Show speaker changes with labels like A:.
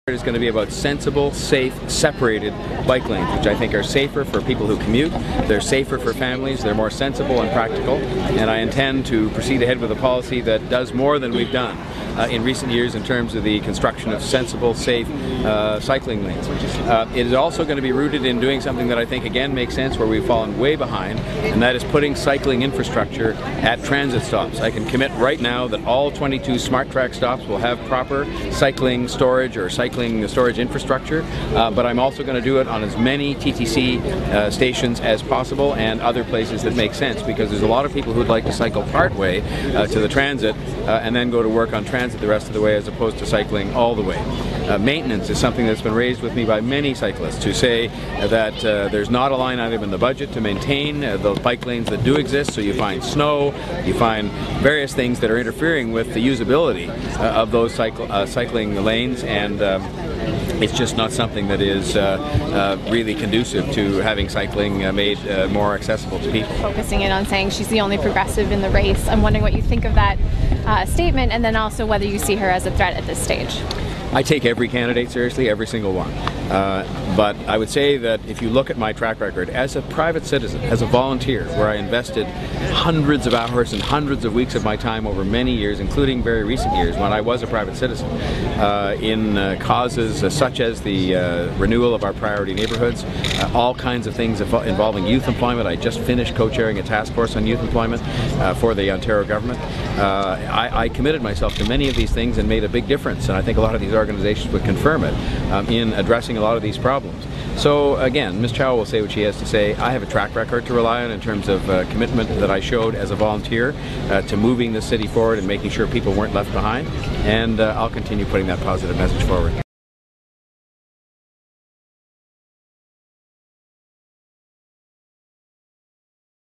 A: It is going to be about sensible, safe, separated bike lanes, which I think are safer for people who commute, they're safer for families, they're more sensible and practical, and I intend to proceed ahead with a policy that does more than we've done in recent years in terms of the construction of sensible, safe cycling lanes. It is also going to be rooted in doing something that I think again makes sense where we've fallen way behind, and that is putting cycling infrastructure at transit stops. I can commit right now that all 22 smart track stops will have proper cycling storage or cycling storage infrastructure, but I'm also going to do it on as many TTC stations as possible and other places that make sense, because there's a lot of people who'd like to cycle part way to the transit and then go to work on transit the rest of the way as opposed to cycling all the way. Maintenance is something that's been raised with me by many cyclists who say that there's not a line item in the budget to maintain those bike lanes that do exist, so you find snow, you find various things that are interfering with the usability of those cycling lanes, and it's just not something that is really conducive to having cycling made more accessible to people.
B: Focusing in on saying she's the only progressive in the race, I'm wondering what you think of that statement, and then also whether you see her as a threat at this stage.
A: I take every candidate seriously, every single one. But I would say that if you look at my track record as a private citizen, as a volunteer, where I invested hundreds of hours and hundreds of weeks of my time over many years, including very recent years when I was a private citizen, in causes such as the renewal of our priority neighborhoods, all kinds of things involving youth employment. I just finished co-chairing a task force on youth employment for the Ontario government. I committed myself to many of these things and made a big difference, and I think a lot of these organizations would confirm it in addressing a lot of these problems. So again, Ms. Chow will say what she has to say. I have a track record to rely on in terms of commitment that I showed as a volunteer to moving the city forward and making sure people weren't left behind, and I'll continue putting that positive message forward.